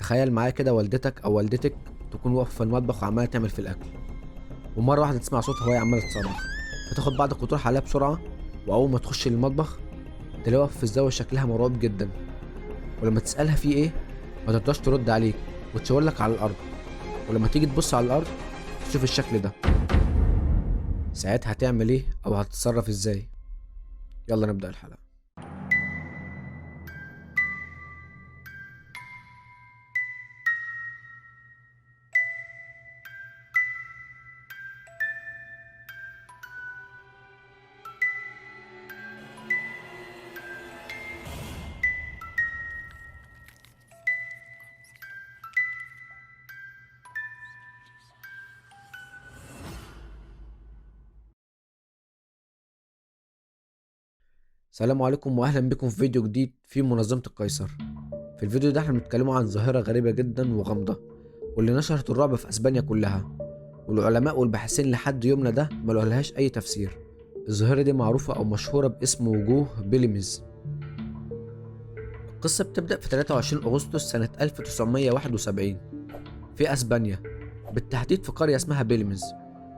تخيل معايا كده والدتك او والدتك تكون واقفه في المطبخ وعماله تعمل في الاكل، ومره واحده تسمع صوتها وهي عماله تصرخ، فتاخد بعضك وتروح عليها بسرعه. واول ما تخش المطبخ تلاقيها واقفه في الزاويه شكلها مرعوب جدا، ولما تسالها في ايه ما ترضاش ترد عليك وتشاور لك على الارض. ولما تيجي تبص على الارض تشوف الشكل ده، ساعتها هتعمل ايه او هتتصرف ازاي؟ يلا نبدا الحلقه. السلام عليكم واهلا بكم في فيديو جديد في منظمه القيصر. في الفيديو ده احنا بنتكلموا عن ظاهره غريبه جدا وغامضه، واللي نشرت الرعب في اسبانيا كلها، والعلماء والباحثين لحد يومنا ده ما لهاش اي تفسير. الظاهرة دي معروفة او مشهورة باسم وجوه بيليمز. القصة بتبدأ في 23 اغسطس سنة 1971 في اسبانيا، بالتحديد في قرية اسمها بيليمز.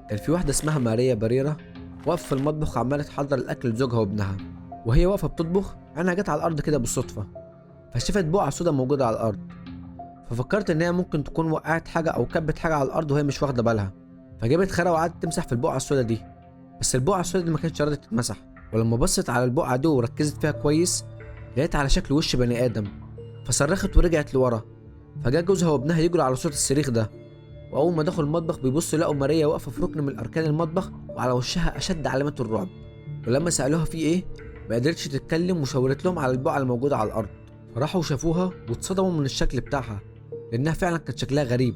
كان في واحدة اسمها ماريا بريرا واقفة في المطبخ عمالة تحضر الاكل لزوجها وابنها. وهي واقفة بتطبخ عينها جت على الارض كده بالصدفة، فشافت بقعة سودا موجودة على الارض، ففكرت ان هي ممكن تكون وقعت حاجة او كبت حاجة على الارض وهي مش واخدة بالها. فجابت خرا وقعدت تمسح في البقعة السودا دي، بس البقعة السودا دي ما كانتش راضية تتمسح. ولما بصت على البقعة دي وركزت فيها كويس لقيت على شكل وش بني آدم، فصرخت ورجعت لورا. فجا جوزها وابنها يجروا على صوت الصريخ ده، وأول ما دخلوا المطبخ بيبصوا لقوا ماريا واقفة في ركن من أركان المطبخ وعلى وشها أشد علامات الرعب. ولما سألوها في إيه ما قدرتش تتكلم وشاورت لهم على البقعة الموجودة على الأرض. فراحوا شافوها واتصدموا من الشكل بتاعها، لأنها فعلا كان شكلها غريب.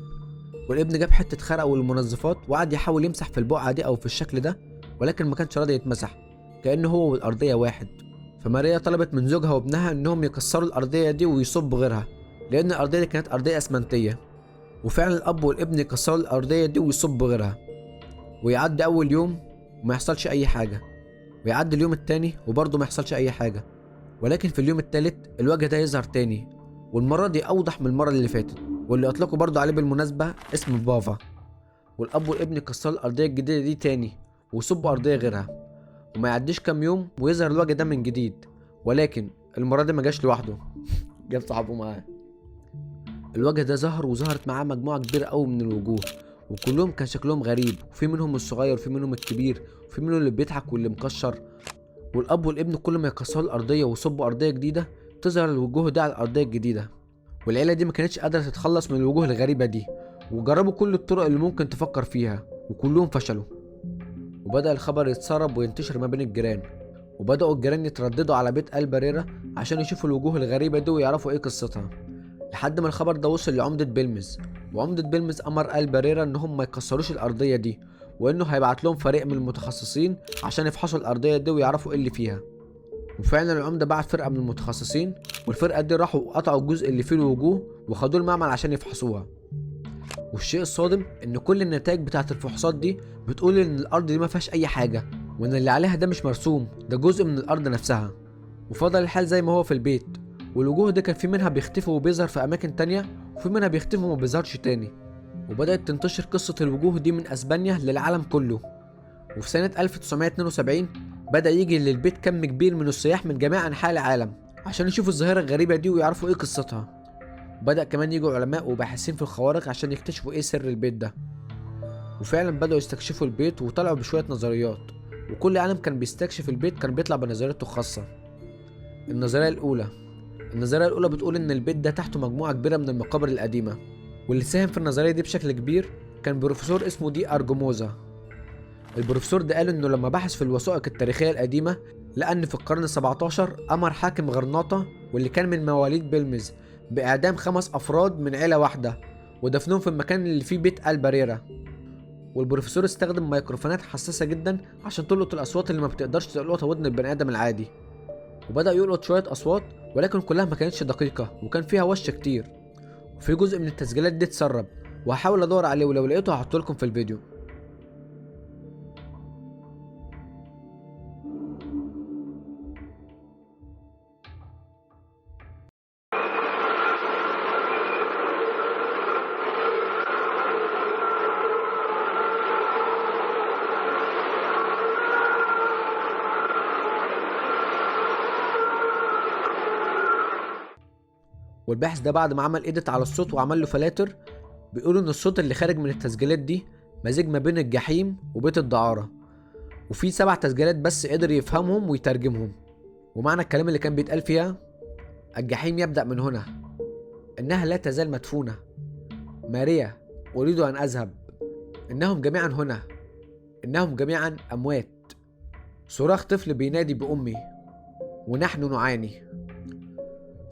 والابن جاب حتة خرق والمنظفات وقعد يحاول يمسح في البقعة دي أو في الشكل ده، ولكن ما كانش راضي يتمسح، كأنه هو والأرضية واحد. فماريا طلبت من زوجها وابنها إنهم يكسروا الأرضية دي ويصبوا غيرها، لأن الأرضية دي كانت أرضية أسمنتية. وفعلا الأب والابن يكسروا الأرضية دي ويصبوا غيرها، ويعدي أول يوم وما يحصلش أي حاجة، ويعدي اليوم التاني وبرضه ما يحصلش أي حاجة. ولكن في اليوم التالت الوجه ده يظهر تاني، والمرة دي أوضح من المرة اللي فاتت، واللي أطلقوا برضه عليه بالمناسبة اسم بافا. والاب والابن كسروا الارضيه الجديده دي تاني ويصبوا ارضيه غيرها، وما يعديش كام يوم ويظهر الوجه ده من جديد. ولكن المره دي ما جاش لوحده، جاب صاحبه معاه. الوجه ده ظهر وظهرت معاه مجموعه كبيره قوي من الوجوه، وكلهم كان شكلهم غريب، وفي منهم الصغير وفي منهم الكبير وفي منهم اللي بيضحك واللي مكشر. والاب والابن كل ما يكسروا الارضيه ويصبوا ارضيه جديده تظهر الوجوه دي على الارضيه الجديده. والعيله دي ما كانتش قادره تتخلص من الوجوه الغريبه دي، وجربوا كل الطرق اللي ممكن تفكر فيها وكلهم فشلوا. وبدأ الخبر يتسرب وينتشر ما بين الجيران، وبدأوا الجيران يترددوا على بيت البريرة عشان يشوفوا الوجوه الغريبة دي ويعرفوا ايه قصتها، لحد ما الخبر ده وصل لعمدة بيلمز. وعمدة بيلمز أمر البريرة إنهم ما يكسروش الأرضية دي، وإنه هيبعت لهم فريق من المتخصصين عشان يفحصوا الأرضية دي ويعرفوا ايه اللي فيها. وفعلا العمدة بعت فرقة من المتخصصين، والفرقة دي راحوا قطعوا الجزء اللي فيه الوجوه وخدوه المعمل عشان يفحصوها. والشيء الصادم ان كل النتائج بتاعت الفحوصات دي بتقول ان الارض دي ما فيهاش اي حاجه، وان اللي عليها ده مش مرسوم، ده جزء من الارض نفسها. وفضل الحال زي ما هو في البيت، والوجوه دي كان في منها بيختفي وبيظهر في اماكن تانية، وفي منها بيختفي وما بيظهرش تاني. وبدات تنتشر قصه الوجوه دي من اسبانيا للعالم كله. وفي سنه 1972 بدا يجي للبيت كم كبير من السياح من جميع انحاء العالم عشان يشوفوا الظاهره الغريبه دي ويعرفوا ايه قصتها. بدأ كمان يجوا علماء وباحثين في الخوارق عشان يكتشفوا ايه سر البيت ده. وفعلا بدأوا يستكشفوا البيت وطلعوا بشوية نظريات، وكل عالم كان بيستكشف البيت كان بيطلع بنظريته الخاصة. النظرية الأولى النظرية الأولى بتقول إن البيت ده تحته مجموعة كبيرة من المقابر القديمة، واللي ساهم في النظرية دي بشكل كبير كان بروفيسور اسمه دي أرجوموزا. البروفيسور ده قال إنه لما بحث في الوثائق التاريخية القديمة لقى إن في القرن السبعتاشر أمر حاكم غرناطة واللي كان من مواليد بلمز بإعدام 5 أفراد من عيلة واحدة ودفنهم في المكان اللي فيه بيت البريرة. والبروفيسور استخدم ميكروفونات حساسة جدا عشان تلقط الأصوات اللي ما بتقدرش تلقطها ودن البني آدم العادي. وبدأ يلقط شوية أصوات ولكن كلها ما كانتش دقيقة وكان فيها وش كتير، وفي جزء من التسجيلات دي اتسرب، وهحاول أدور عليه ولو لقيته هحطه لكم في الفيديو. والباحث ده بعد ما عمل ايديت على الصوت وعمل له فلاتر بيقولوا ان الصوت اللي خارج من التسجيلات دي مزيج ما بين الجحيم وبيت الدعارة، وفي 7 تسجيلات بس قدر يفهمهم ويترجمهم. ومعنى الكلام اللي كان بيتقال فيها: الجحيم يبدأ من هنا، إنها لا تزال مدفونة، ماريا أريد أن أذهب، إنهم جميعا هنا، إنهم جميعا أموات، صراخ طفل بينادي بأمي، ونحن نعاني.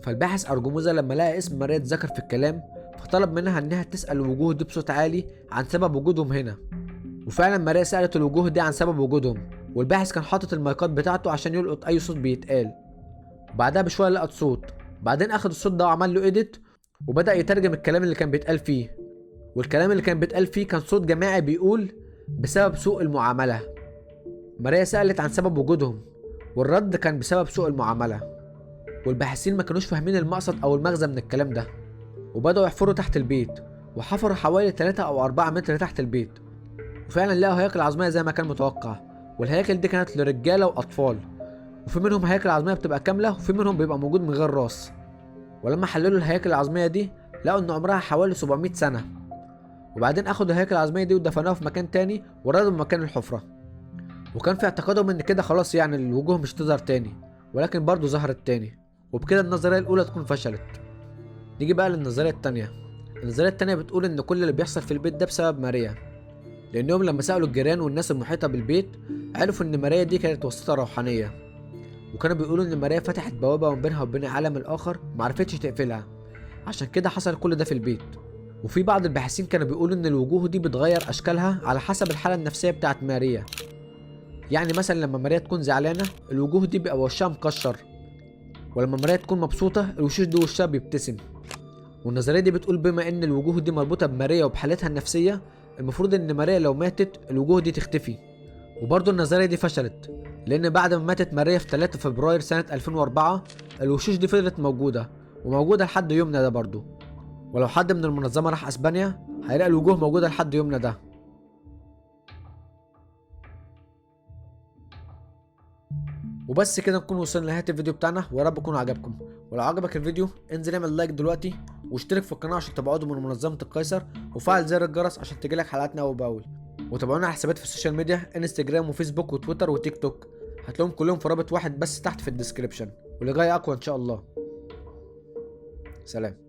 فالباحث أرجموزا لما لقى اسم ماريا اتذكر في الكلام فطلب منها إنها تسأل الوجوه دي بصوت عالي عن سبب وجودهم هنا. وفعلا ماريا سألت الوجوه دي عن سبب وجودهم، والباحث كان حاطط المايكات بتاعته عشان يلقط أي صوت بيتقال. وبعدها بشوية لقط صوت، بعدين أخد الصوت ده وعمل له إيديت وبدأ يترجم الكلام اللي كان بيتقال فيه. والكلام اللي كان بيتقال فيه كان صوت جماعي بيقول: بسبب سوء المعاملة. ماريا سألت عن سبب وجودهم، والرد كان بسبب سوء المعاملة. والباحثين ما كانوش فاهمين المقصد أو المغزى من الكلام ده، وبدأوا يحفروا تحت البيت، وحفروا حوالي 3 أو 4 متر تحت البيت، وفعلا لقوا هياكل عظمية زي ما كان متوقع. والهياكل دي كانت لرجالة وأطفال، وفي منهم هياكل عظمية بتبقى كاملة وفي منهم بيبقى موجود من غير راس. ولما حللوا الهياكل العظمية دي لقوا إن عمرها حوالي 700 سنة. وبعدين أخدوا الهياكل العظمية دي ودفنوها في مكان تاني وردوا مكان الحفرة. وكان في اعتقادهم إن كده خلاص يعني الوجوه مش تظهر تاني، ولكن برضه ظهرت تاني، وبكده النظرية الأولى تكون فشلت. نيجي بقى للنظرية التانية. النظرية التانية بتقول إن كل اللي بيحصل في البيت ده بسبب ماريا، لأنهم لما سألوا الجيران والناس المحيطة بالبيت عرفوا إن ماريا دي كانت واسطة روحانية، وكانوا بيقولوا إن ماريا فتحت بوابة ما بينها وبين العالم الآخر معرفتش تقفلها، عشان كده حصل كل ده في البيت. وفي بعض الباحثين كانوا بيقولوا إن الوجوه دي بتغير أشكالها على حسب الحالة النفسية بتاعت ماريا. يعني مثلا لما ماريا تكون زعلانة الوجوه دي بيبقى وشها مكشر، ولما ماريا تكون مبسوطة الوشوش دي وشها بيبتسم. والنظرية دي بتقول بما إن الوجوه دي مربوطة بماريا وبحالتها النفسية، المفروض إن ماريا لو ماتت الوجوه دي تختفي. وبرضه النظرية دي فشلت، لأن بعد ما ماتت ماريا في 3 فبراير سنة 2004 الوشوش دي فضلت موجودة وموجودة لحد يومنا ده برضه. ولو حد من المنظمة راح أسبانيا هيلاقي الوجوه موجودة لحد يومنا ده. وبس كده نكون وصلنا لنهاية الفيديو بتاعنا، ويا رب يكون عجبكم. ولو عجبك الفيديو انزل اعمل لايك دلوقتي واشترك في القناة عشان تبقى عضو من منظمة القيصر، وفعل زر الجرس عشان تجيلك حلقاتنا أول بأول. وتابعونا على حسابات في السوشيال ميديا: انستجرام وفيسبوك وتويتر وتيك توك، هتلاقيهم كلهم في رابط واحد بس تحت في الديسكريبشن. واللي جاي أقوى إن شاء الله. سلام.